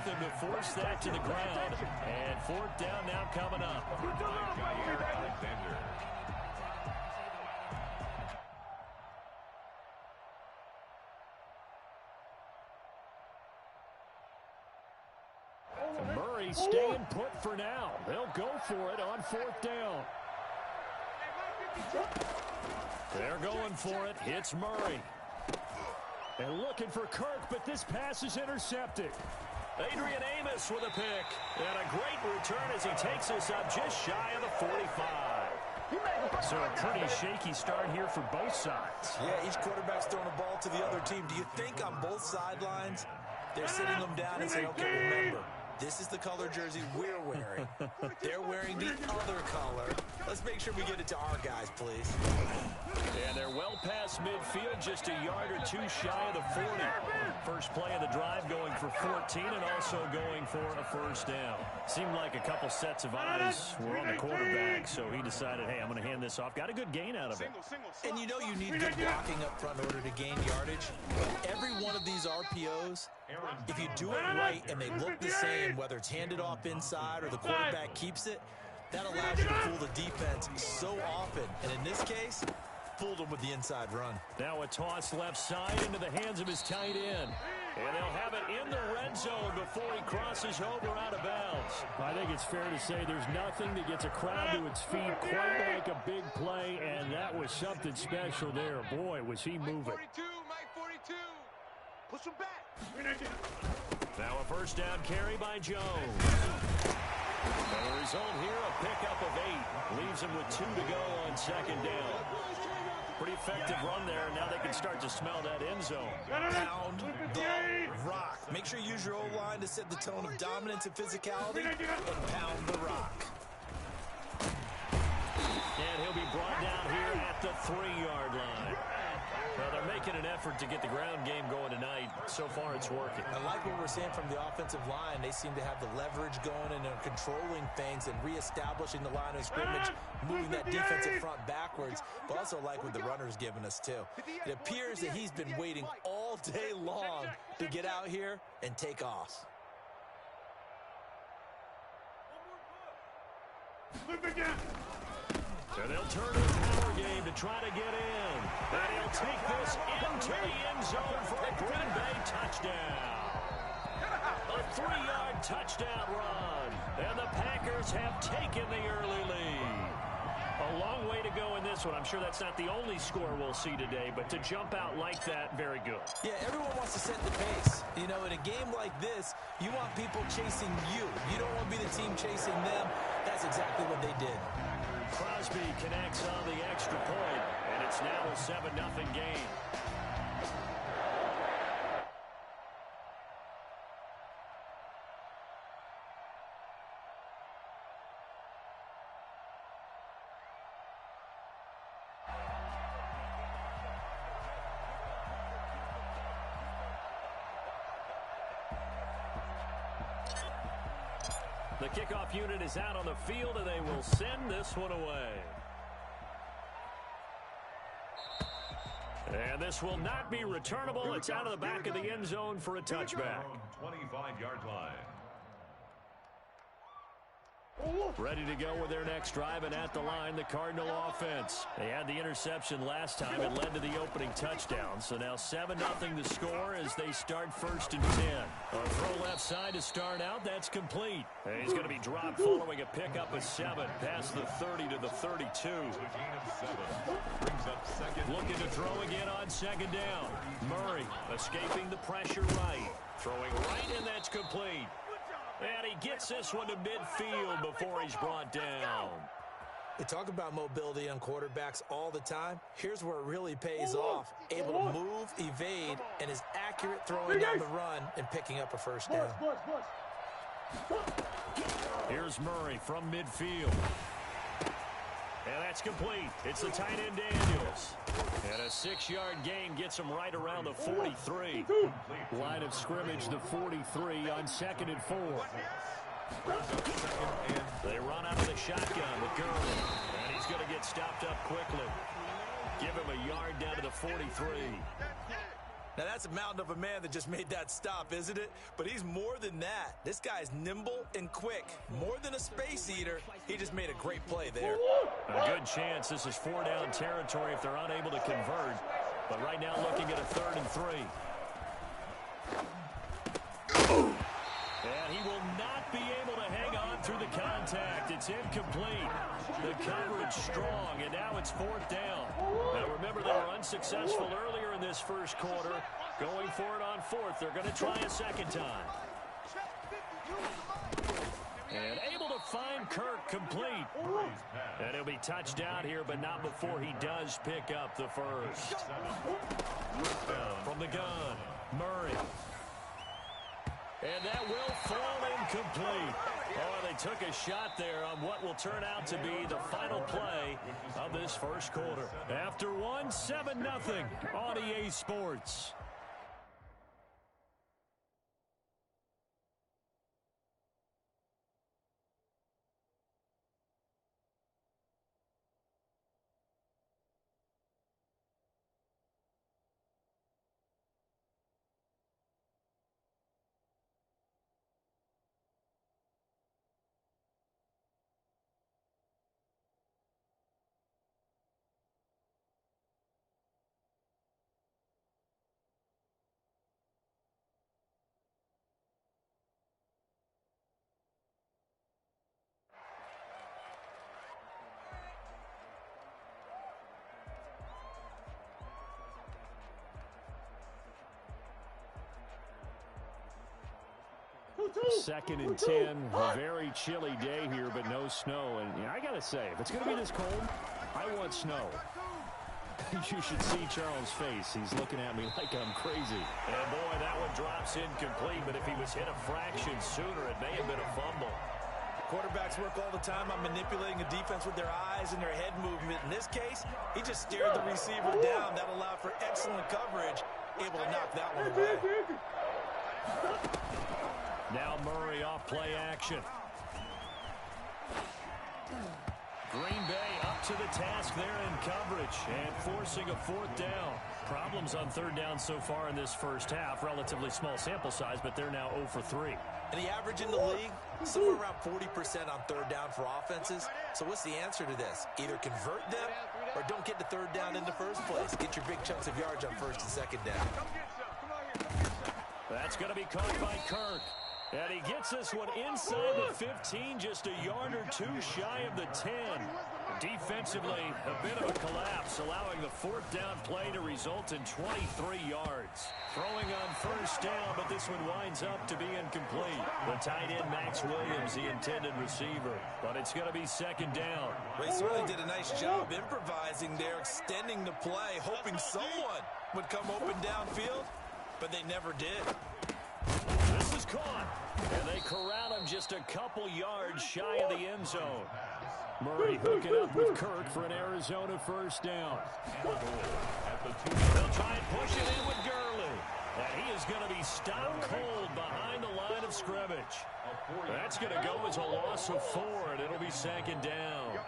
nothing to force that to the ground. And fourth down now coming up. Murray staying put for now. They'll go for it on fourth down. They're going for it. It's Murray. And looking for Kirk, but this pass is intercepted. Adrian Amos with a pick. And a great return as he takes us up just shy of the 45. So a pretty shaky start here for both sides. Yeah, each quarterback's throwing a ball to the other team. Do you think on both sidelines they're sitting them down and saying, okay, remember, this is the color jersey we're wearing. They're wearing the other color. Let's make sure we get it to our guys, please. And they're well past midfield, just a yard or two shy of the 40. First play of the drive going for 14 and also going for a first down. Seemed like a couple sets of eyes were on the quarterback, so he decided, hey, I'm going to hand this off. Got a good gain out of it. And you know you need good blocking up front in order to gain yardage. Every one of these RPOs, if you do it right and they look the same, whether it's handed off inside or the quarterback keeps it, that allows you to fool the defense so often. And in this case, fooled them with the inside run. Now a toss left side into the hands of his tight end. And they'll have it in the red zone before he crosses over out of bounds. I think it's fair to say there's nothing that gets a crowd to its feet quite like a big play, and that was something special there. Boy, was he moving. Mike 42. Push him back. Now a first down carry by Jones. And the result here, a pickup of 8. Leaves him with 2 to go on second down. Pretty effective run there. Now they can start to smell that end zone. Pound the rock. Make sure you use your O-line to set the tone of dominance and physicality, and pound the rock. And he'll be brought down here at the 3-yard line. Well, they're making an effort to get the ground game going tonight. So far, it's working. I like what we're seeing from the offensive line. They seem to have the leverage going and they're controlling things and reestablishing the line of scrimmage, moving that defensive front backwards. But also like what the runner's giving us, too. It appears that he's been waiting all day long to get out here and take off. So they'll turn to the power game to try to get in. And he'll take this into the end zone for a Green Bay touchdown. A 3-yard touchdown run. And the Packers have taken the early lead. A long way to go in this one. I'm sure that's not the only score we'll see today, but to jump out like that, very good. Yeah, everyone wants to set the pace. You know, in a game like this, you want people chasing you. You don't want to be the team chasing them. That's exactly what they did. Crosby connects on the extra point, and it's now a 7-0 game. The kickoff unit is out on the field, and they will send this one away. And this will not be returnable. It's out of the back of the end zone for a touchback. 25-yard line. Ready to go with their next drive, and at the line, the Cardinal offense. They had the interception last time. It led to the opening touchdown. So now 7-0 the score as they start 1st and 10. A throw left side to start out. That's complete. And he's going to be dropped following a pickup of 7 past the 30 to the 32. Looking to throw again on second down. Murray escaping the pressure right. Throwing right, and that's complete. And he gets this one to midfield before he's brought down. They talk about mobility on quarterbacks all the time. Here's where it really pays off. Able to move, evade, and is accurate throwing on the run and picking up a first down. Here's Murray from midfield. And that's complete. It's the tight end Daniels. And a 6-yard gain gets him right around the 43. Line of scrimmage, the 43 on 2nd and 4. They run out of the shotgun with Gurley. And he's going to get stopped up quickly. Give him a yard down to the 43. Now, that's a mountain of a man that just made that stop, isn't it? But he's more than that. This guy's nimble and quick. More than a space eater, he just made a great play there. A good chance this is 4-down territory if they're unable to convert. But right now looking at a 3rd and 3. And he will not be able to hang on through the contact. It's incomplete. The coverage strong, and now it's 4th down. Now remember, they were unsuccessful earlier in this first quarter. Going for it on 4th. They're going to try a second time. And able to find Kirk complete. And he'll be touched down here, but not before he does pick up the first. From the gun, Murray. And that will fall incomplete. Oh, they took a shot there on what will turn out to be the final play of this first quarter. After one, 7-0 on EA Sports. Second and 10, a very chilly day here, but no snow. And I got to say, if it's going to be this cold, I want snow. You should see Charles' face. He's looking at me like I'm crazy. And boy, that one drops incomplete, but if he was hit a fraction sooner, it may have been a fumble. Quarterbacks work all the time on manipulating a defense with their eyes and their head movement. In this case, he just stared the receiver down. That allowed for excellent coverage, able to knock that one away. Now Murray off play action. Green Bay up to the task there in coverage and forcing a 4th down. Problems on 3rd down so far in this first half. Relatively small sample size, but they're now 0 for 3. And the average in the league, somewhere around 40% on 3rd down for offenses. So what's the answer to this? Either convert them or don't get the 3rd down in the first place. Get your big chunks of yards on 1st and 2nd down. That's going to be caught by Kirk. And he gets this one inside the 15, just a yard or two shy of the 10. Defensively, a bit of a collapse, allowing the 4th down play to result in 23 yards. Throwing on 1st down, but this one winds up to be incomplete. The tight end, Max Williams, the intended receiver. But it's going to be 2nd down. They certainly did a nice job improvising there, extending the play, hoping someone would come open downfield, but they never did. This is caught, and they corral him just a couple yards shy of the end zone. Murray hooking up with Kirk for an Arizona 1st down. They'll try and push it in with Gurley. And he is going to be stopped cold behind the line of scrimmage. That's going to go as a loss of 4, and it'll be 2nd down.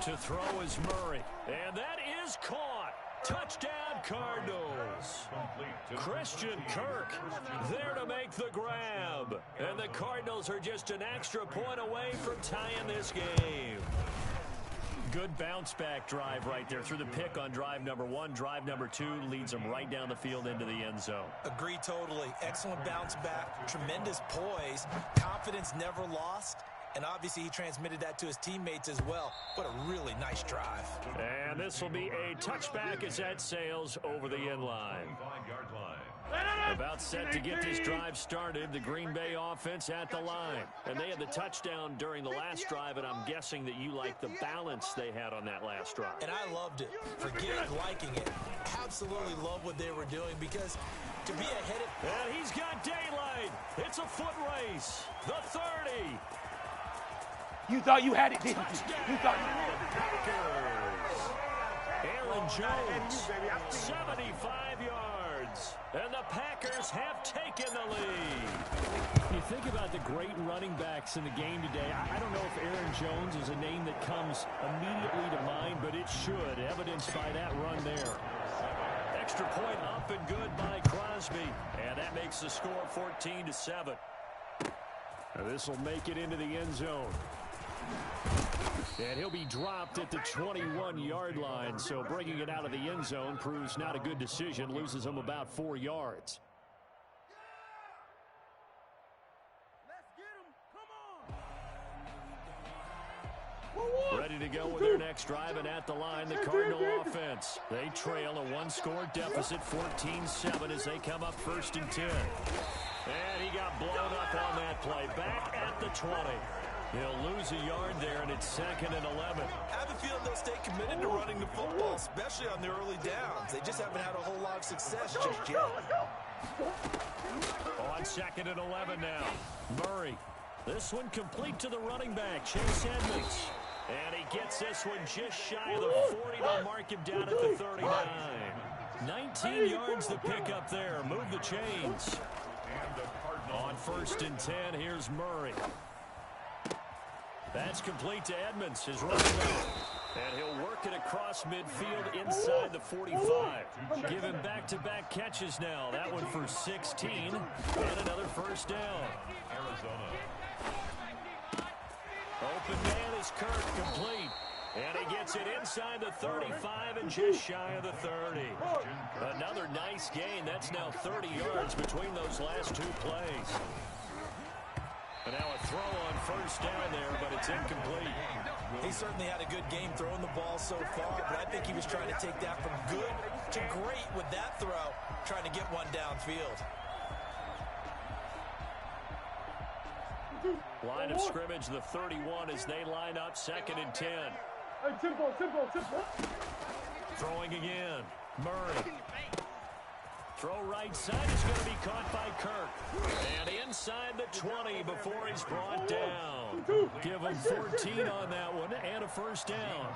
To throw is Murray, and that is caught. Touchdown, Cardinals. Christian Kirk there to make the grab. And the Cardinals are just an extra point away from tying this game. Good bounce-back drive right there through the pick on drive number 1. Drive number 2 leads them right down the field into the end zone. Agree totally. Excellent bounce back. Tremendous poise. Confidence never lost. And obviously he transmitted that to his teammates as well. What a really nice drive. And this will be a touchback as that sails over the end line. About set to get this drive started. The Green Bay offense at the line. And they had the touchdown during the last drive, and I'm guessing that you like the balance they had on that last drive. And I loved it. Forget liking it. Absolutely love what they were doing because to be ahead of... And he's got daylight. It's a foot race. The 30. You thought you had it, didn't you? You thought you had it. Aaron Jones, 75 yards. And the Packers have taken the lead. You think about the great running backs in the game today. I don't know if Aaron Jones is a name that comes immediately to mind, but it should, evidenced by that run there. extra point up and good by Crosby. And that makes the score 14-7. This will make it into the end zone. And he'll be dropped at the 21-yard line. So bringing it out of the end zone proves not a good decision. Loses him about 4 yards. Ready to go with their next drive, and at the line, the Cardinal offense. They trail a one-score deficit, 14-7, as they come up 1st and 10. And he got blown up on that play. Back at the 20. He'll lose a yard there, and it's 2nd and 11. I have a feeling they'll stay committed to running the football, especially on the early downs. They just haven't had a whole lot of success just yet. On 2nd and 11 now. Murray. This one complete to the running back, Chase Edmonds. And he gets this one just shy of the 40. They'll mark him down at the 39. 19 yards to pick up there. Move the chains. On 1st and 10, here's Murray. That's complete to Edmonds, his running back. And he'll work it across midfield inside the 45. Give him back-to-back catches now. That one for 16. And another first down. Arizona. Open man is Kirk, complete. And he gets it inside the 35 and just shy of the 30. Another nice gain. That's now 30 yards between those last 2 plays. And now a throw on first down there, but it's incomplete. He certainly had a good game throwing the ball so far, but I think he was trying to take that from good to great with that throw, trying to get one downfield. Line of scrimmage, the 31 as they line up 2nd and 10. Simple. Throwing again. Murray. Throw right side is going to be caught by Kirk. And inside the 20 before he's brought down. Give him 14 on that one and a first down.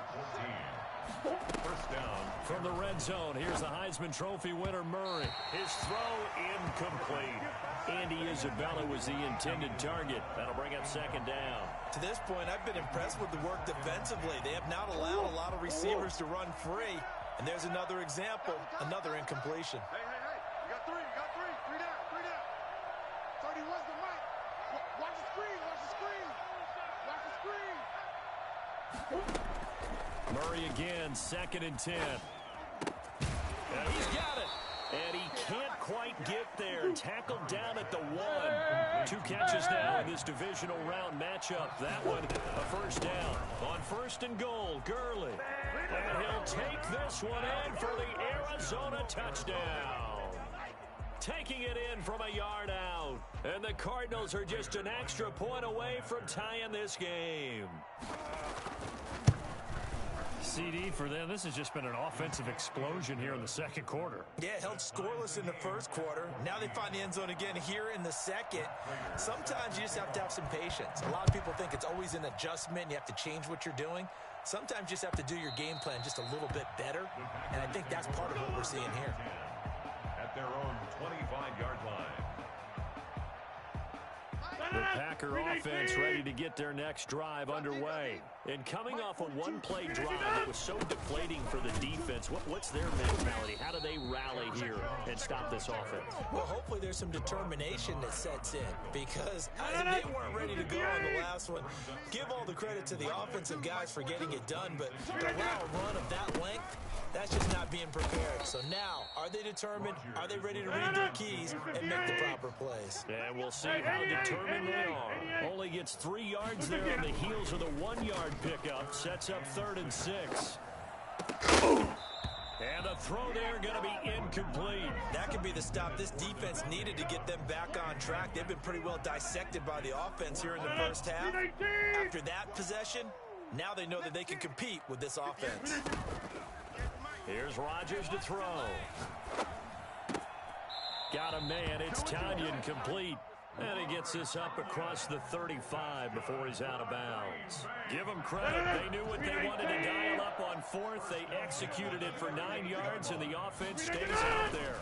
First down. From the red zone, here's the Heisman Trophy winner, Murray. His throw incomplete. Andy Isabella was the intended target. That'll bring up 2nd down. To this point, I've been impressed with the work defensively. They have not allowed a lot of receivers to run free. And there's another example, another incompletion. Hey. You got 3. Three down. 30, where's the mic? Watch the screen. Murray again, 2nd and 10. And he's got it. And he can't quite get there. Tackled down at the 1. 2 catches now in this divisional round matchup. That one, a first down. On 1st and goal, Gurley. And he'll take this one in for the Arizona touchdown. Taking it in from a yard out. And the Cardinals are just an extra point away from tying this game. CD for them, this has just been an offensive explosion here in the 2nd quarter. Yeah, held scoreless in the 1st quarter. Now they find the end zone again here in the 2nd. Sometimes you just have to have some patience. A lot of people think it's always an adjustment. You have to change what you're doing. Sometimes you just have to do your game plan just a little bit better. And I think that's part of what we're seeing here. At their own 25-yard line. The Packer offense ready to get their next drive underway. And coming off a one-play drive that was so deflating for the defense, what's their mentality? How do they rally here and stop this offense? Well, hopefully there's some determination that sets in because they weren't ready to go on the last one. Give all the credit to the offensive guys for getting it done, but to allow a run of that length, that's just not being prepared. So now, are they determined? Are they ready to read their keys and make the proper plays? And we'll see how determined they are. Only gets 3 yards there on the heels of the 1-yard pickup. Sets up 3rd and 6. And a throw there going to be incomplete. That could be the stop this defense needed to get them back on track. They've been pretty well dissected by the offense here in the 1st half. After that possession, now they know that they can compete with this offense. Here's Rodgers to throw. Got a man. It's Tanyan complete. And he gets this up across the 35 before he's out of bounds. Give them credit. They knew what they wanted to dial up on 4th. They executed it for 9 yards, and the offense stays out there.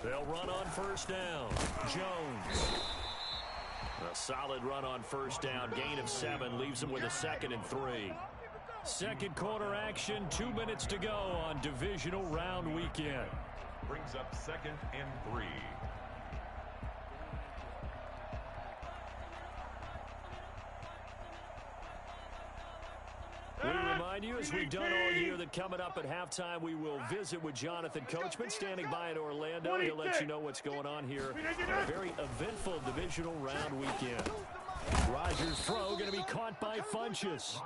They'll run on 1st down. Jones. A solid run on 1st down. Gain of 7 leaves him with a 2nd and 3. 2nd quarter action. 2 minutes to go on divisional round weekend. Brings up 2nd and 3. We remind you, as we've done all year, that coming up at halftime, we will visit with Jonathan Coachman, standing by in Orlando. He'll let you know what's going on here. A very eventful divisional round weekend. Rodgers' throw going to be caught by Funchess.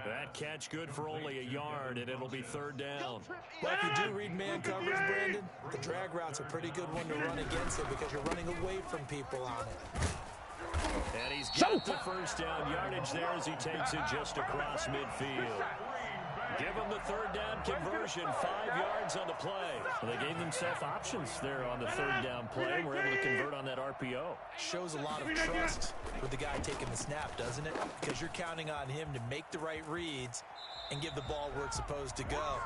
That catch good for only a yard, and it'll be 3rd down. Well, if you do read man coverage, Brandon, the drag route's a pretty good one to run against it because you're running away from people on it. And he's got the 1st down yardage there as he takes it just across midfield. Give him the 3rd down conversion, 5 yards on the play. Well, they gave themselves options there on the 3rd down play and were able to convert on that RPO. Shows a lot of trust with the guy taking the snap, doesn't it? Because you're counting on him to make the right reads and give the ball where it's supposed to go.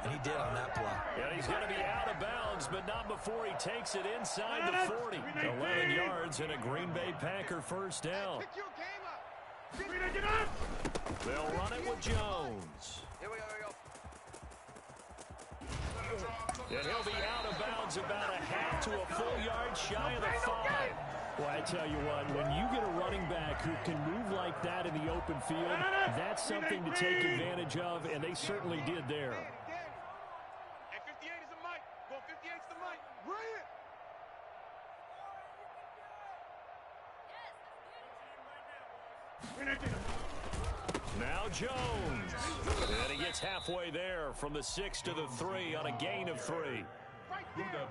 And he did on that play. And he's going to be out of bounds, but not before he takes it inside the 40. 11 yards and a Green Bay Packer 1st down. They'll run it with Jones. And he'll be out of bounds about a half to a full yard shy of the 5. Well, I tell you what, when you get a running back who can move like that in the open field, that's something to take advantage of, and they certainly did there. Hey, 58 is the mic. Go 58's the mic. Bring it. Now Jones. And he gets halfway there from the 6 to the 3 on a gain of 3.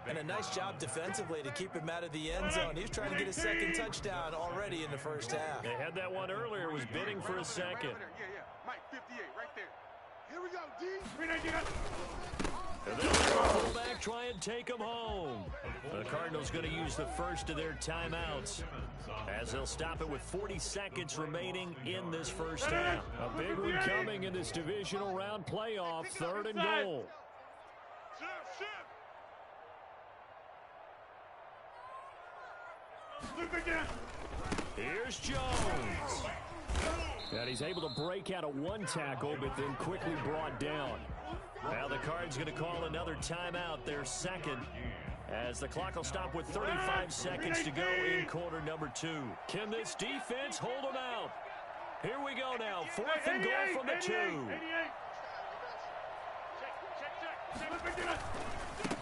And a nice job defensively to keep him out of the end zone. He was trying to get a 2nd touchdown already in the 1st half. They had that one earlier, was bidding for a 2nd. Yeah. Mike, 58, right there. Here we go, D. And then the fullback try and take him home. The Cardinals going to use the 1st of their timeouts as they'll stop it with 40 seconds remaining in this 1st half. A big one coming in this divisional round playoff, 3rd and goal. Here's Jones. And he's able to break out of one tackle, but then quickly brought down. Now the Cards going to call another timeout, their 2nd, as the clock will stop with 35 seconds to go in quarter number 2. Can this defense hold them out? Here we go now, 4th and goal from the 2.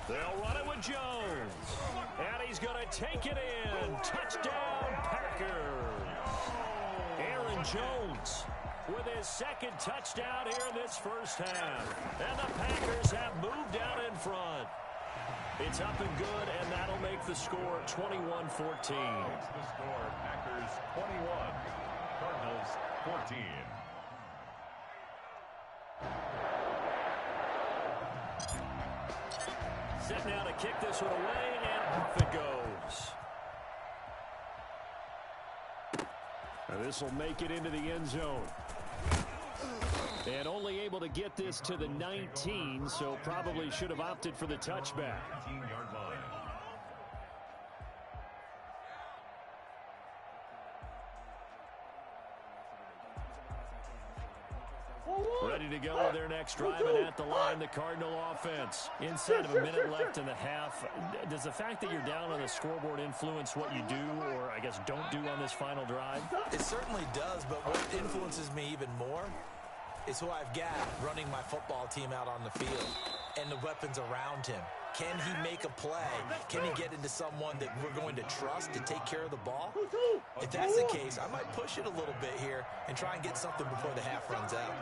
They'll run it with Jones. And he's going to take it in. Touchdown, Packers. Aaron Jones with his 2nd touchdown here in this 1st half. And the Packers have moved out in front. It's up and good, and that'll make the score 21-14. It's the score, Packers 21, Cardinals 14. Set now to kick this one away, and off it goes. And this will make it into the end zone. And only able to get this to the 19, so probably should have opted for the touchback. 19-yard line. Ready to go with their next drive, and at the line, the Cardinal offense. Inside of a minute left in the half, does the fact that you're down on the scoreboard influence what you do, or I guess don't do on this final drive? It certainly does, but what influences me even more is who I've got running my football team out on the field and the weapons around him. Can he make a play? Can he get into someone that we're going to trust to take care of the ball? If that's the case, I might push it a little bit here and try and get something before the half runs out.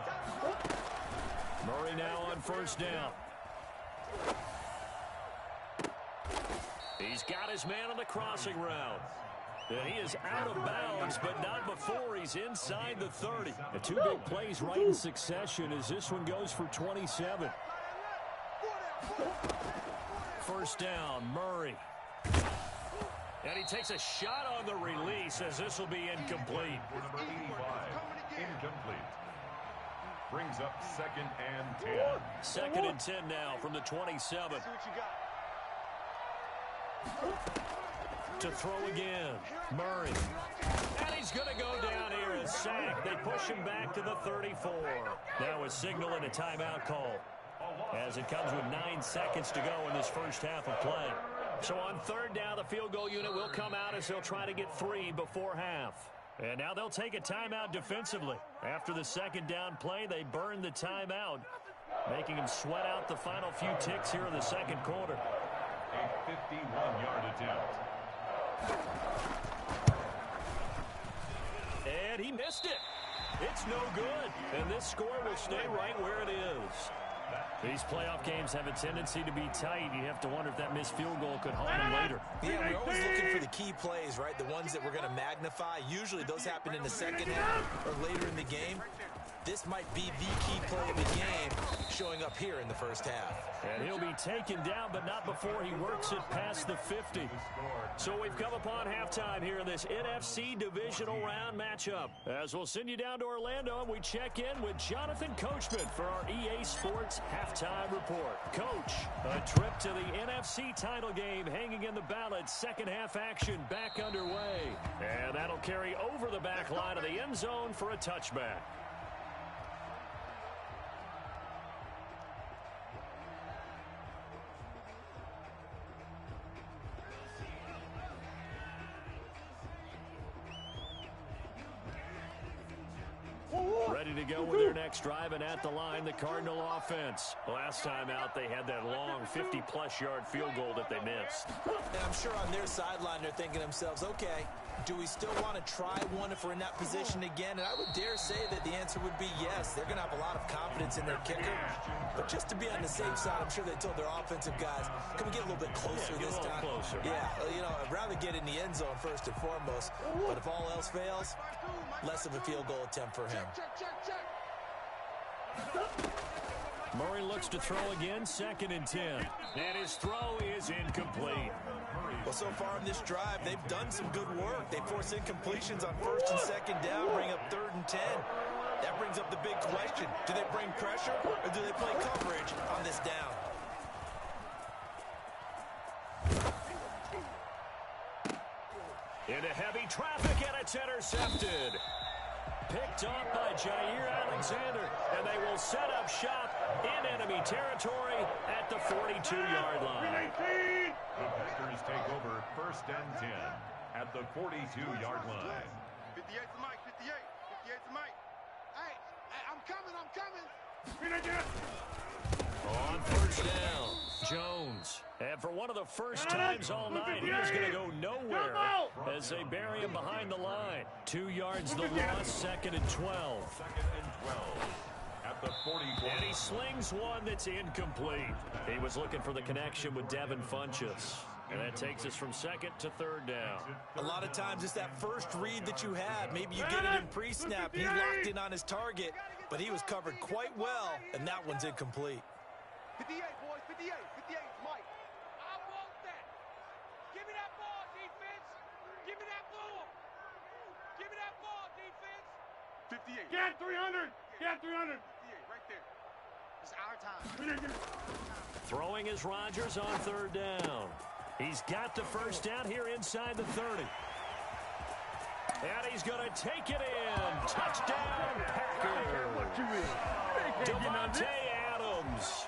Murray now on 1st down. He's got his man on the crossing route. And he is out of bounds, but not before he's inside the 30. The 2 big plays right in succession as this one goes for 27. 1st down, Murray. And he takes a shot on the release as this will be incomplete. Number 85, incomplete. Brings up 2nd and 10. 2nd and 10 now from the 27. To throw again, Murray. And he's going to go down here and sacked. They push him back to the 34. Now a signal and a timeout call. as it comes with 9 seconds to go in this first half of play. So on third down, the field goal unit will come out as they'll try to get 3 before half. And now they'll take a timeout defensively. After the second down play, they burn the timeout, making them sweat out the final few ticks here in the second quarter. A 51-yard attempt. And he missed it. It's no good. And this score will stay right where it is. These playoff games have a tendency to be tight. You have to wonder if that missed field goal could haunt them later. Yeah, we're always looking for the key plays, right? The ones that we're going to magnify. Usually those happen in the second half or later in the game. This might be the key play of the game showing up here in the first half. And he'll be taken down, but not before he works it past the 50. So we've come upon halftime here in this NFC Divisional Round matchup. As we'll send you down to Orlando, and we check in with Jonathan Coachman for our EA Sports Halftime Report. Coach, a trip to the NFC title game hanging in the balance. Second half action back underway. And that'll carry over the back line of the end zone for a touchback. Ready to go with their next drive, and at the line, the Cardinal offense. Last time out, they had that long 50-plus yard field goal that they missed. And I'm sure on their sideline, they're thinking to themselves, okay, do we still want to try one if we're in that position again? And I would dare say that the answer would be yes. They're going to have a lot of confidence in their kicker. But just to be on the safe side, I'm sure they told their offensive guys, can we get a little bit closer this time? Closer. Yeah, you know, I'd rather get in the end zone first and foremost. But if all else fails, less of a field goal attempt for him. Murray looks to throw again, 2nd and 10. And his throw is incomplete. Well, so far in this drive, they've done some good work. They force incompletions on 1st and 2nd down, bring up 3rd and 10. That brings up the big question. Do they bring pressure or do they play coverage on this down? Into heavy traffic, and it's intercepted. Picked off by Jair Alexander, and they will set up shop in enemy territory at the 42-yard line. The Packers take over 1st and 10 at the 42-yard line. 58 to Mike, 58. 58 to Mike. Hey, I'm coming. On 1st down, Jones. And for one of the first times all night, he is going to go nowhere as they bury him behind the line. 2 yards the loss, 2nd and 12. 2nd and 12 at the 44. And he slings one that's incomplete. He was looking for the connection with Devin Funchess. And that takes us from 2nd to 3rd down. A lot of times it's that first read that you have. Maybe you get it in pre-snap. He locked in on his target, but he was covered quite well, and that one's incomplete. 58, boys, 58. 58 is Mike. I want that. Give me that ball, defense. Give me that ball. Give me that ball, defense. 58. Get 300. Get 300. 58, right there. It's our time. Throwing is Rodgers on 3rd down. He's got the first down here inside the 30. And he's going to take it in. Touchdown, Packers. Devontae Adams,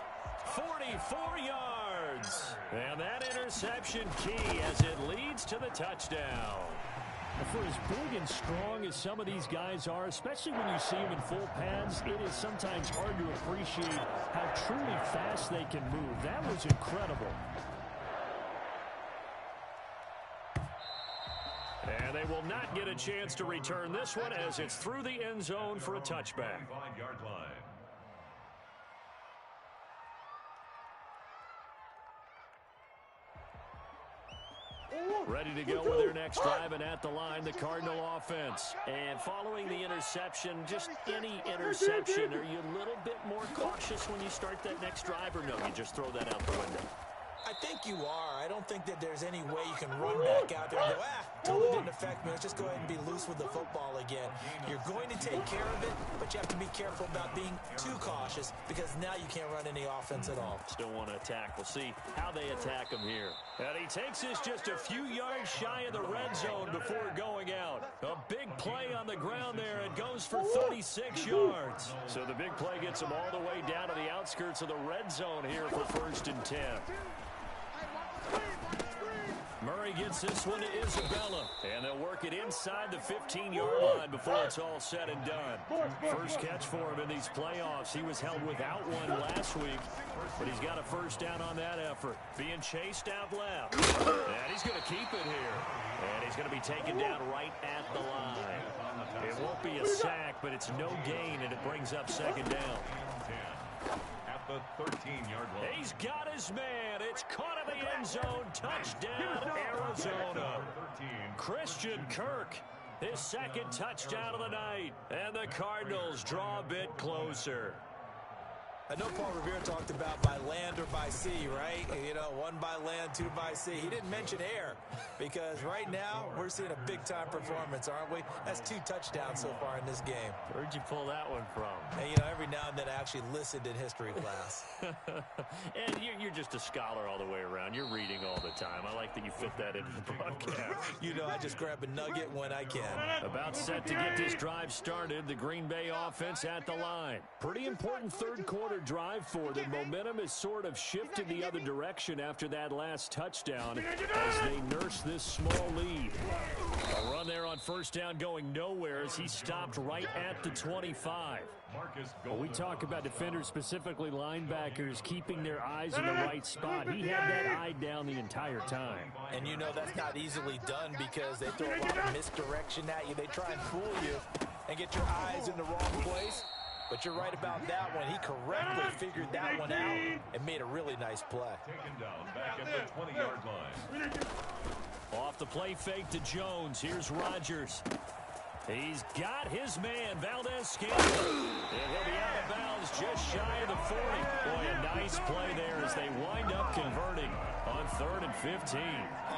44 yards. And that interception key as it leads to the touchdown. For as big and strong as some of these guys are, especially when you see them in full pads, it is sometimes hard to appreciate how truly fast they can move. That was incredible. And they will not get a chance to return this one as it's through the end zone for a touchback. 5-yard line. Ready to go with their next drive, and at the line, the Cardinal offense. And following the interception, just any interception, are you a little bit more cautious when you start that next drive, or no, you just throw that out the window? I think you are. I don't think that there's any way you can run back out there and go, totally didn't affect me. Let's just go ahead and be loose with the football again. You're going to take care of it, but you have to be careful about being too cautious because now you can't run any offense at all. Still want to attack. We'll see how they attack him here. And he takes this just a few yards shy of the red zone before going out. A big play on the ground there. It goes for 36 yards. So the big play gets him all the way down to the outskirts of the red zone here for 1st and 10. Murray gets this one to Isabella, and they'll work it inside the 15-yard line before it's all said and done. First catch for him in these playoffs. He was held without one last week, but he's got a first down on that effort. Being chased out left, and he's going to keep it here. And he's going to be taken down right at the line. It won't be a sack, but it's no gain, and it brings up 2nd down. At the 13-yard line. He's got his man. It's caught in the end zone. Touchdown, Arizona. Christian Kirk, his 2nd touchdown of the night. And the Cardinals draw a bit closer. I know Paul Revere talked about by land or by sea, right? You know, 1 by land, 2 by sea. He didn't mention air because right now we're seeing a big-time performance, aren't we? That's 2 touchdowns so far in this game. Where'd you pull that one from? And, you know, every now and then I actually listened in history class. And you're just a scholar all the way around. You're reading all the time. I like that you fit that into the broadcast. You know, I just grab a nugget when I can. About set to get this drive started, the Green Bay offense at the line. Pretty important 3rd quarter drive for them. Momentum has sort of shifted the other direction after that last touchdown as they nurse this small lead. A run there on 1st down going nowhere as he stopped right at the 25. When we talk about defenders, specifically linebackers, keeping their eyes in the right spot, he had that eye down the entire time. And you know that's not easily done because they throw a lot of misdirection at you. They try and fool you and get your eyes in the wrong place. But you're right about that one. He correctly figured that one out and made a really nice play. Taken down back at the 20-yard line. Off the play fake to Jones. Here's Rodgers. He's got his man, Valdez-Scantling. And he'll be out of bounds just shy of the 40. Boy, a nice play there as they wind up converting on 3rd and 15.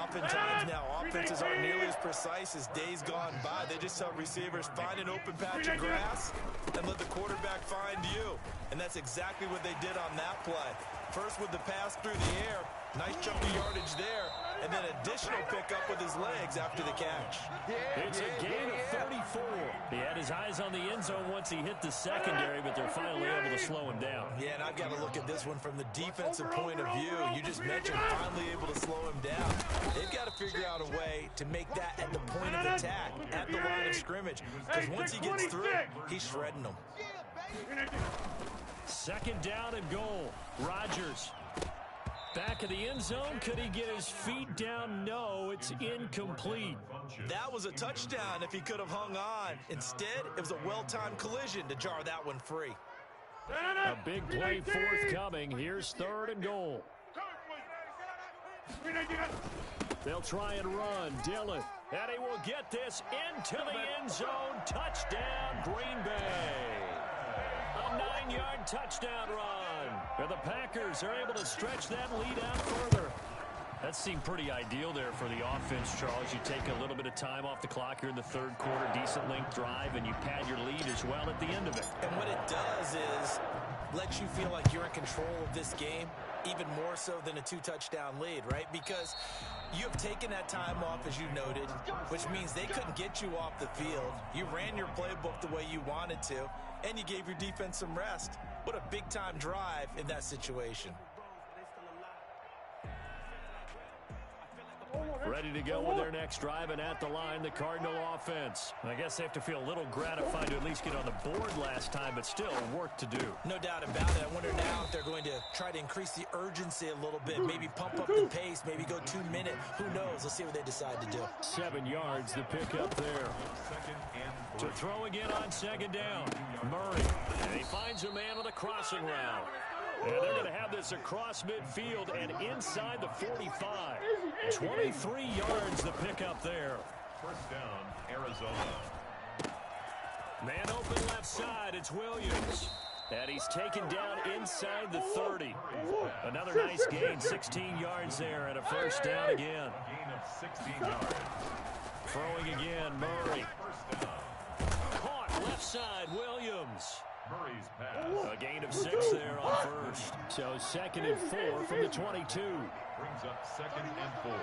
Oftentimes now, offenses aren't nearly as precise as days gone by. They just tell receivers, find an open patch of grass and let the quarterback find you. And that's exactly what they did on that play. First with the pass through the air, nice chunk of yardage there, and then additional pickup with his legs after the catch. It's a gain of 34. He had his eyes on the end zone once he hit the secondary, but they're finally able to slow him down. Yeah, and I've got to look at this one from the defensive point of view. You just mentioned finally able to slow him down. They've got to figure out a way to make that at the point of attack, at the line of scrimmage, because once he gets through, he's shredding them. 2nd down and goal. Rodgers. Back of the end zone. Could he get his feet down? No, it's incomplete. That was a touchdown if he could have hung on. Instead, it was a well-timed collision to jar that one free. A big play forthcoming. Here's 3rd and goal. They'll try and run. Dillon. And he will get this into the end zone. Touchdown, Green Bay. A 9-yard touchdown run. And the Packers are able to stretch that lead out further. That seemed pretty ideal there for the offense, Charles. You take a little bit of time off the clock here in the 3rd quarter, decent length drive, and you pad your lead as well at the end of it. And what it does is lets you feel like you're in control of this game, even more so than a 2-touchdown lead, right? Because you have taken that time off, as you noted, which means they couldn't get you off the field. You ran your playbook the way you wanted to, and you gave your defense some rest. What a big-time drive in that situation. Ready to go with their next drive, and at the line, the Cardinal offense. I guess they have to feel a little gratified to at least get on the board last time, but still work to do. No doubt about it. I wonder now if they're going to try to increase the urgency a little bit, maybe pump up the pace, maybe go 2-minute. Who knows? Let's see what they decide to do. 7 yards, the pickup there. To throw again on 2nd down. Murray, and he finds a man on the crossing route. And they're going to have this across midfield and inside the 45. 23 yards the pickup there. First down, Arizona. Man open left side, it's Williams. And he's taken down inside the 30. Another nice gain, 16 yards there, and a first down again. Gain of 16 yards. Throwing again, Murray. Caught left side, Williams. Murray's pass. A gain of 6 there on first. So 2nd and 4 from the 22. Brings up 2nd and 4.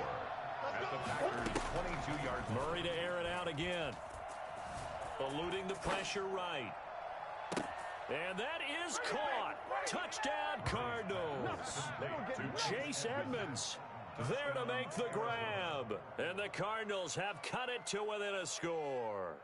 At the Packers' 22-yard line. Murray to air it out again. Eluding the pressure right. And that is caught. Touchdown, Cardinals. Chase Edmonds there to make the grab. And the Cardinals have cut it to within a score.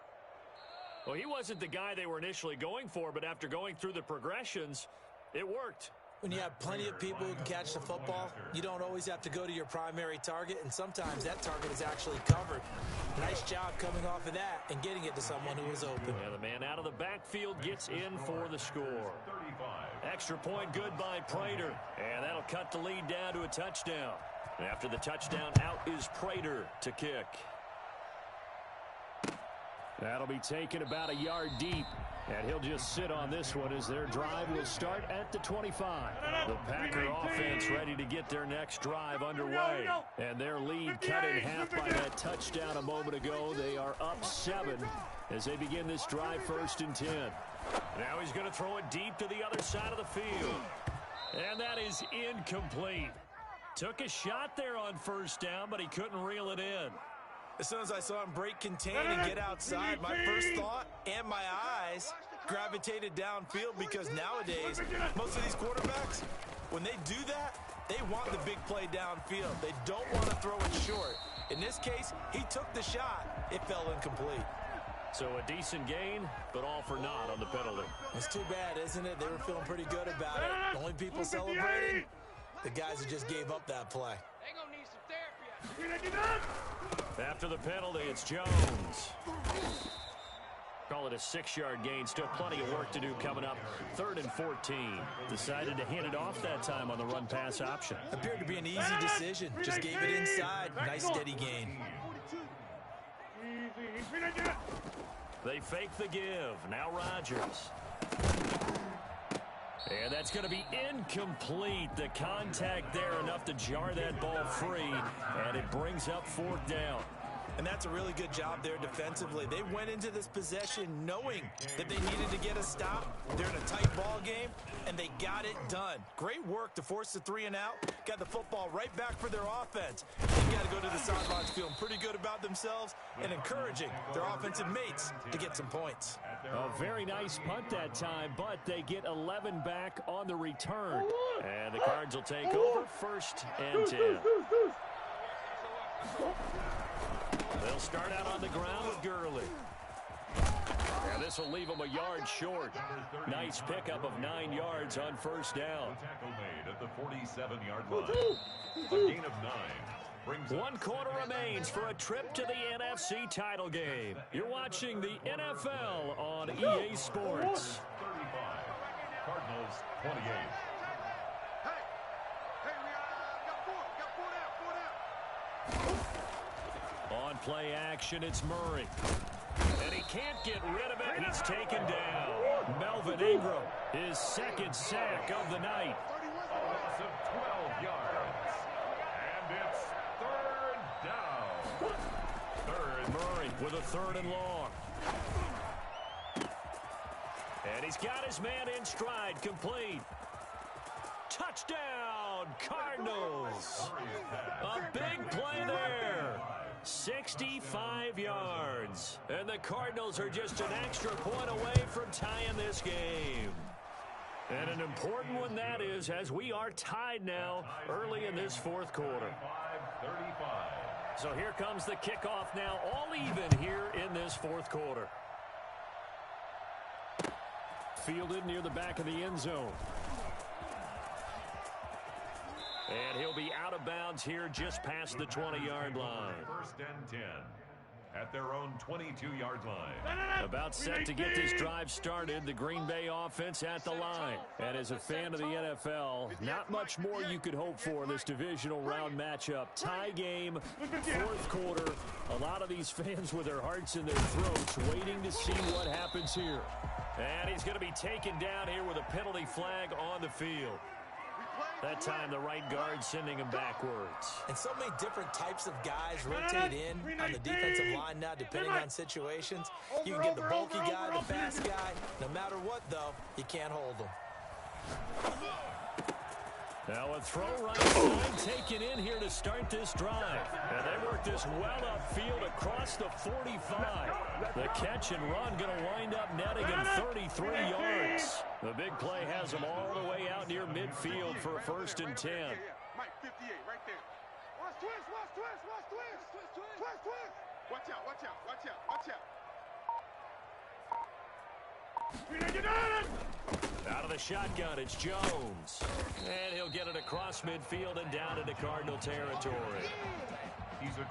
Well, he wasn't the guy they were initially going for, but after going through the progressions, it worked. When you have plenty of people who can catch the football, you don't always have to go to your primary target, and sometimes that target is actually covered. Nice job coming off of that and getting it to someone who was open. And the man out of the backfield gets in for the score. 35. Extra point good by Prater. And that'll cut the lead down to a touchdown. After the touchdown, out is Prater to kick. That'll be taken about a yard deep. And he'll just sit on this one as their drive will start at the 25. The Packer offense ready to get their next drive underway. And their lead cut in half by that touchdown a moment ago. They are up 7 as they begin this drive 1st and 10. Now he's going to throw it deep to the other side of the field. And that is incomplete. Took a shot there on 1st down, but he couldn't reel it in. As soon as I saw him break contain and get outside, my first thought and my eyes gravitated downfield, because nowadays, most of these quarterbacks, when they do that, they want the big play downfield. They don't want to throw it short. In this case, he took the shot. It fell incomplete. So a decent gain, but all for naught on the penalty. It's too bad, isn't it? They were feeling pretty good about it. The only people celebrating, the guys who just gave up that play. They gonna need some therapy. After the penalty, it's Jones. Call it a 6-yard gain. Still plenty of work to do coming up. 3rd and 14. Decided to hand it off that time on the run-pass option. Appeared to be an easy decision. Just gave it inside. Nice steady gain. They fake the give. Now Rodgers. And that's going to be incomplete. The contact there enough to jar that ball free, and it brings up 4th down. And that's a really good job there defensively. They went into this possession knowing that they needed to get a stop. They're in a tight ball game, and they got it done. Great work to force the 3 and out. Got the football right back for their offense. They got to go to the sidelines feeling pretty good about themselves and encouraging their offensive mates to get some points. A very nice punt that time, but they get 11 back on the return. And the Cards will take over 1st and 10. They'll start out on the ground with Gurley. And this will leave them a yard short. Nice pickup of 9 yards on 1st down. Tackle made at the 47-yard line. A gain of 9. Brings 1 quarter remains for a trip to the NFC title game. You're watching the NFL on EA Sports. 35. Cardinals 28. On play action, it's Murray. And he can't get rid of it. He's taken down. Melvin Ingram, his 2nd sack of the night. A loss of 12 yards. And it's 3rd down. 3rd. Murray with a 3rd and long. And he's got his man in stride, complete. Touchdown, Cardinals. A big play there. 65 yards. And the Cardinals are just an extra point away from tying this game. And an important one that is, as we are tied now early in this 4th quarter. 35. So here comes the kickoff now, all even here in this 4th quarter. Fielded near the back of the end zone. And he'll be out of bounds here just past the 20-yard line. 1st and 10 at their own 22-yard line. About set to get this drive started, the Green Bay offense at the line. And as a fan of the NFL, not much more you could hope for in this divisional round matchup. Tie game, 4th quarter. A lot of these fans with their hearts in their throats waiting to see what happens here. And he's going to be taken down here with a penalty flag on the field. That time, the right guard sending him backwards. And so many different types of guys rotate in on the defensive line now, depending on situations. You can get the bulky guy, the fast guy. No matter what, though, you can't hold them. Now a throw right side taken in here to start this drive. And they work this well upfield across the 45. The catch and run going to wind up netting him 33 yards. The big play has him all the way out near midfield for a 1st and 10. Mike, 58, right there. Watch twist, watch twist, watch twist. Twist, twist. Watch out, watch out, watch out, watch out. Out of the shotgun, it's Jones. And he'll get it across midfield and down into Cardinal territory.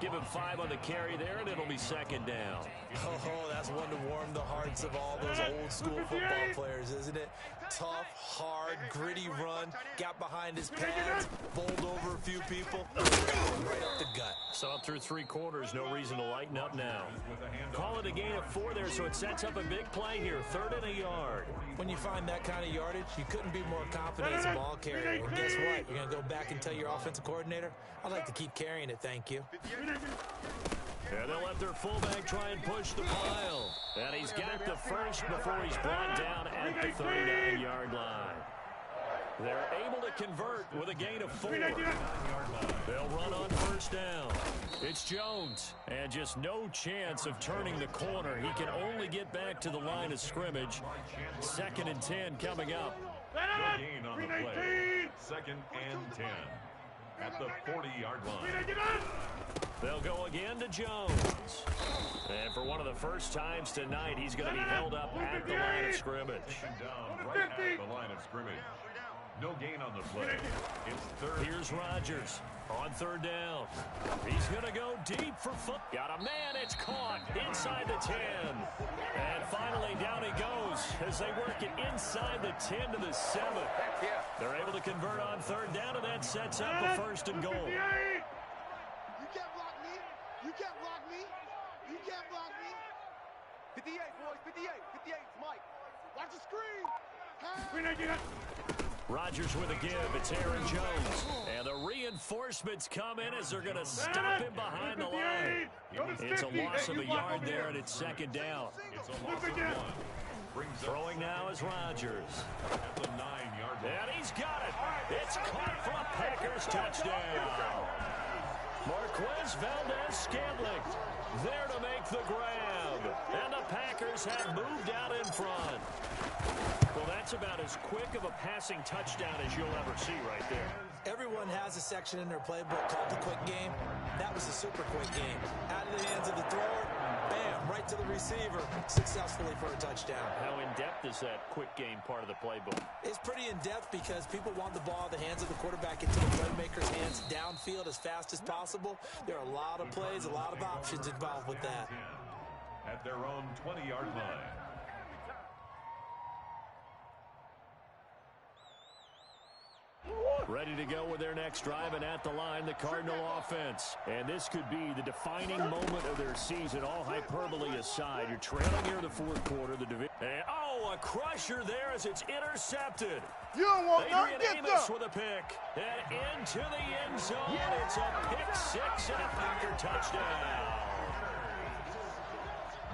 Give him 5 on the carry there, and it'll be 2nd down. Oh, that's one to warm the hearts of all those old-school football players, isn't it? Tough, hard, gritty run, got behind his pads, bowled over a few people, right up the gut. Saw through 3 quarters, no reason to lighten up now. Call it a gain of 4 there, so it sets up a big play here, 3rd and a yard. When you find that kind of yardage, you couldn't be more confident as a ball carrier. And guess what? You're going to go back and tell your offensive coordinator, I'd like to keep carrying it, thank you. And they'll let their fullback try and push the pile. And he's got the first before he's brought down at the 39-yard line. They're able to convert with a gain of 4. They'll run on 1st down. It's Jones. And just no chance of turning the corner. He can only get back to the line of scrimmage. 2nd and 10 coming up. No gain on the play. 2nd and 10 at the 40-yard line. They'll go again to Jones. And for one of the first times tonight, he's going to be held up at the line of scrimmage. Down right at the line of scrimmage. No gain on the play. It's 3rd. Here's Rodgers on 3rd down. He's going to go deep for foot. Got a man. It's caught inside the 10. And finally, down he goes as they work it inside the 10 to the 7. They're able to convert on 3rd down, and that sets up a 1st and goal. You can't block me. You can't block me. You can't block me. 58, boys. 58. 58. It's Mike. Watch the screen. Rodgers with a give. It's Aaron Jones. And the reinforcements come in as they're going to stop him behind the line. It's a loss of a yard there, and it's 2nd down. It's a loss of 1. Throwing now is Rodgers. At the 9-yard line. And he's got it. It's caught for a Packers touchdown. Marquez Valdez-Scantling there to make the grab. And the Packers have moved out in front. Well, that's about as quick of a passing touchdown as you'll ever see right there. Everyone has a section in their playbook called the quick game. That was a super quick game. Out of the hands of the thrower, bam, right to the receiver, successfully for a touchdown. How in-depth is that quick game part of the playbook? It's pretty in-depth because people want the ball in the hands of the quarterback into the playmaker's hands downfield as fast as possible. There are a lot of plays, a lot of options involved with that. At their own 20-yard line. Ready to go with their next drive, and at the line, the Cardinal offense. And this could be the defining moment of their season, all hyperbole aside. You're trailing here in the 4th quarter. The division. Oh, a crusher there as it's intercepted. You don't want Adrian Amos with a pick. And into the end zone. It's a pick 6 and a Packer touchdown.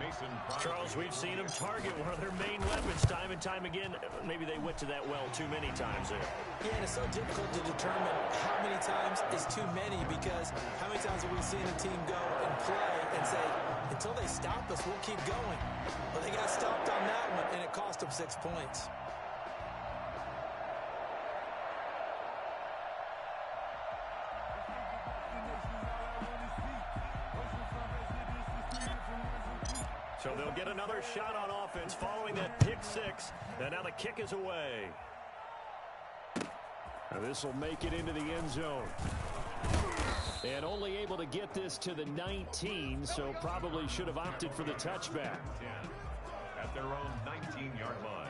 Mason Charles, we've seen them target one of their main weapons time and time again. Maybe they went to that well too many times there. Yeah, and it's so difficult to determine how many times is too many because how many times have we seen a team go and play and say, until they stop us, we'll keep going. But they got stopped on that one, and it cost them 6 points. So they'll get another shot on offense following that pick 6. And now the kick is away. This will make it into the end zone. And only able to get this to the 19, so probably should have opted for the touchback. 10 at their own 19-yard line.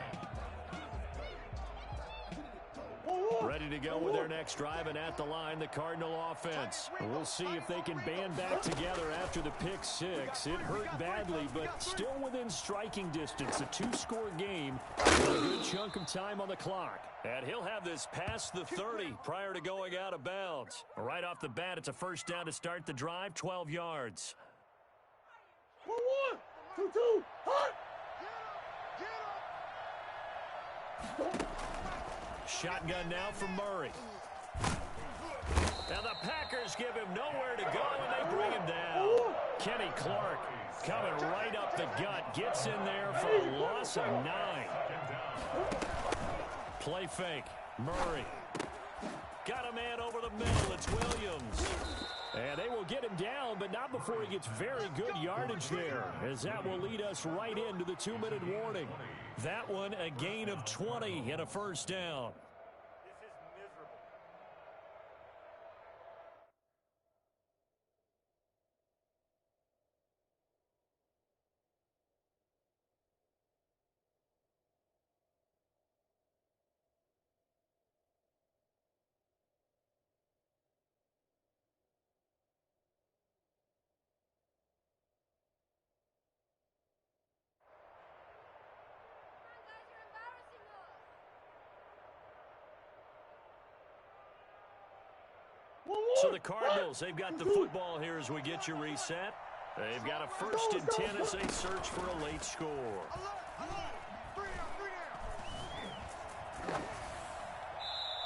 Ready to go with their next drive, and at the line, the Cardinal offense. We'll see if they can band back together after the pick six. It hurt badly, but still within striking distance. A two-score game with a good chunk of time on the clock. And he'll have this past the 30 prior to going out of bounds. Right off the bat, it's a first down to start the drive, 12 yards. 1-1, 2-2, hot! Shotgun now for Murray. Now the Packers give him nowhere to go, and they bring him down. Kenny Clark coming right up the gut. Gets in there for a loss of 9. Play fake. Murray. Got a man over the middle. It's Williams. And they will get him down, but not before he gets very good yardage there, as that will lead us right into the 2-minute warning. That one, a gain of 20 and a first down. So the Cardinals, they've got the football here as we get you reset. They've got a 1st and 10 as they search for a late score.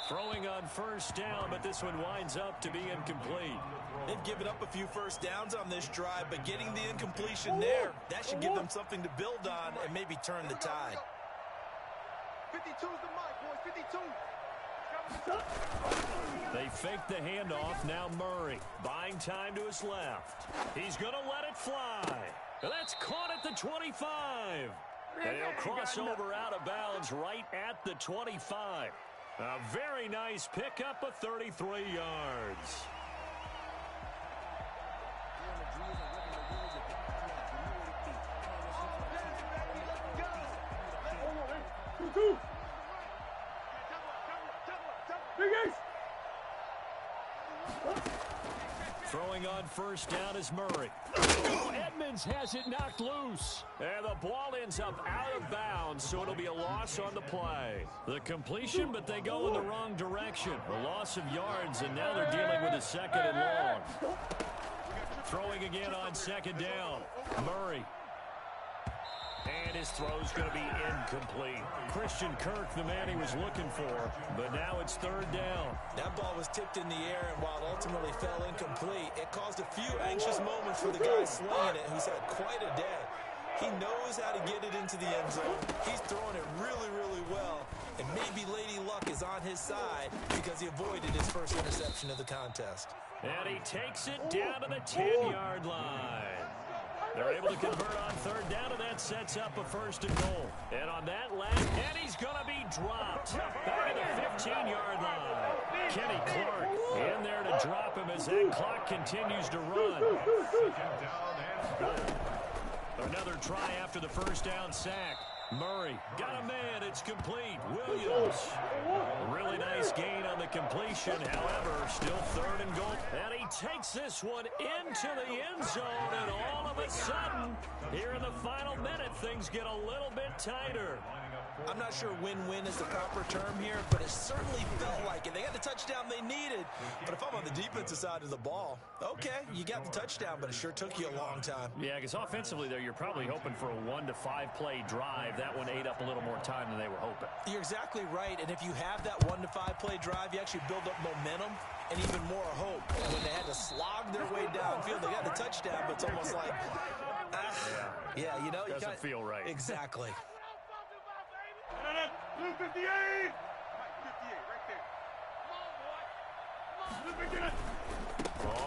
Throwing on first down, but this one winds up to be incomplete. They've given up a few first downs on this drive, but getting the incompletion there, that should give them something to build on and maybe turn the tide. 52's the mic, boys. 52. They fake the handoff. Now Murray buying time to his left. He's going to let it fly. That's caught at the 25. And he'll cross over out of bounds right at the 25. A very nice pickup of 33 yards. Throwing on first down is Murray. Oh, Edmonds has it knocked loose. And the ball ends up out of bounds, so it'll be a loss on the play. The completion, but they go in the wrong direction. A loss of yards, and now they're dealing with a 2nd and long. Throwing again on 2nd down. Murray. And his throw's going to be incomplete. Christian Kirk, the man he was looking for, but now it's 3rd down. That ball was tipped in the air, and while it ultimately fell incomplete, it caused a few anxious moments for the guy slinging it, who's had quite a day. He knows how to get it into the end zone. He's throwing it really, really well, and maybe Lady Luck is on his side because he avoided his first interception of the contest. And he takes it down to the 10-yard line. They're able to convert on 3rd down, and that sets up a 1st and goal. And on that last, and he's going to be dropped back at the 15-yard line. Kenny Clark in there to drop him as that clock continues to run. Another try after the first down sack. Murray got a man. It's complete. Williams. Really nice gain on the completion. However, still 3rd and goal. And he takes this one into the end zone. And all of a sudden, here in the final minute, things get a little bit tighter. I'm not sure win-win is the proper term here, but it certainly felt like it. They got the touchdown they needed. But if I'm on the defensive side of the ball, okay, you got the touchdown, but it sure took you a long time. Yeah, because offensively, there, you're probably hoping for a 1 to 5 play drive. That one ate up a little more time than they were hoping. You're exactly right, and if you have that 1 to 5 play drive, you actually build up momentum and even more hope. When they had to slog their way downfield, they got the touchdown, but it's almost like, yeah, you know. Doesn't feel right. Exactly. 58! 58, right there.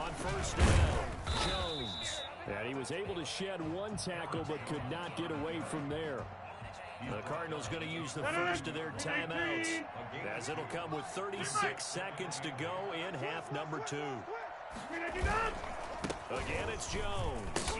On first down, Jones. And he was able to shed one tackle but could not get away from there. The Cardinals going to use the first of their timeouts, as it'll come with 36 seconds to go in half number 2. Again, it's Jones.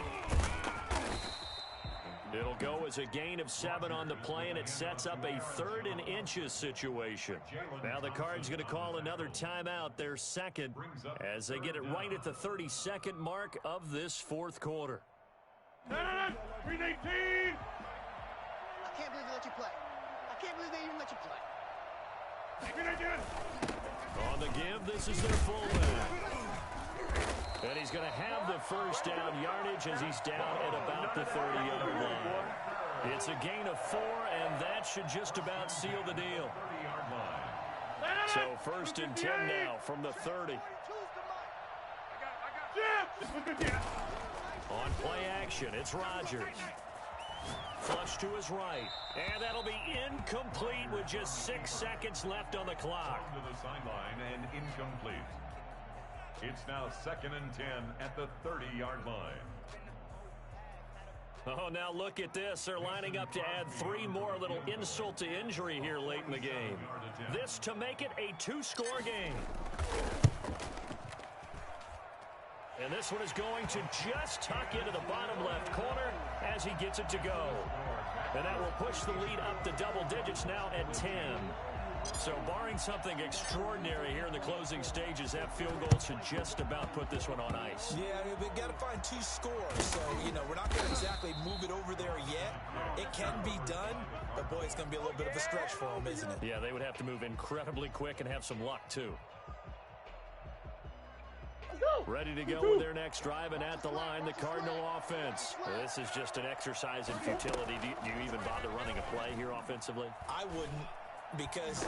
It'll go as a gain of 7 on the play, and it sets up a 3rd and inches situation. Now the Cards going to call another timeout, their second, as they get it right at the 32nd mark of this 4th quarter. 318. I can't believe they let you play. I can't believe they even let you play. 319. On the give, this is their fullback. And he's going to have the first down yardage as he's down at about the 30-yard line. It's a gain of 4, and that should just about seal the deal. So 1st and 10 now from the 30. On play action, it's Rodgers. Flush to his right, and that'll be incomplete with just 6 seconds left on the clock. To the sideline and incomplete. It's now 2nd and 10 at the 30-yard line. Oh, now look at this. They're lining up to add 3 more, little insult to injury here late in the game. This to make it a 2-score game. And this one is going to just tuck into the bottom left corner as he gets it to go. And that will push the lead up to double digits now at 10. So barring something extraordinary here in the closing stages, that field goal should just about put this one on ice. Yeah, we've got to find 2 scores. So, we're not going to exactly move it over there yet. It can be done, but boy, it's going to be a little bit of a stretch for them, isn't it? Yeah, they would have to move incredibly quick and have some luck, too. Ready to go with their next drive, and at the line, the Cardinal offense. This is just an exercise in futility. Do you even bother running a play here offensively? I wouldn't, because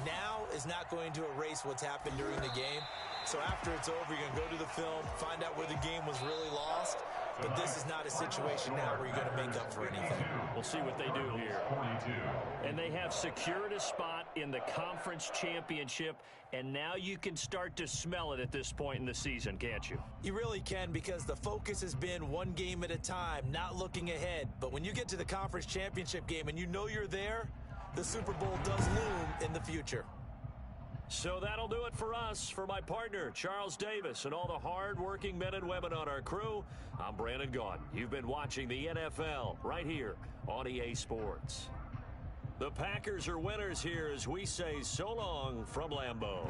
now is not going to erase what's happened during the game. So after it's over, you're going to go to the film, find out where the game was really lost. But this is not a situation now where you're going to make up for anything. We'll see what they do here. And they have secured a spot in the conference championship, and now you can start to smell it at this point in the season, can't you? You really can, because the focus has been one game at a time, not looking ahead. But when you get to the conference championship game and you know you're there, the Super Bowl does loom in the future. So that'll do it for us. For my partner, Charles Davis, and all the hard-working men and women on our crew, I'm Brandon Gaudin. You've been watching the NFL right here on EA Sports. The Packers are winners here as we say so long from Lambeau.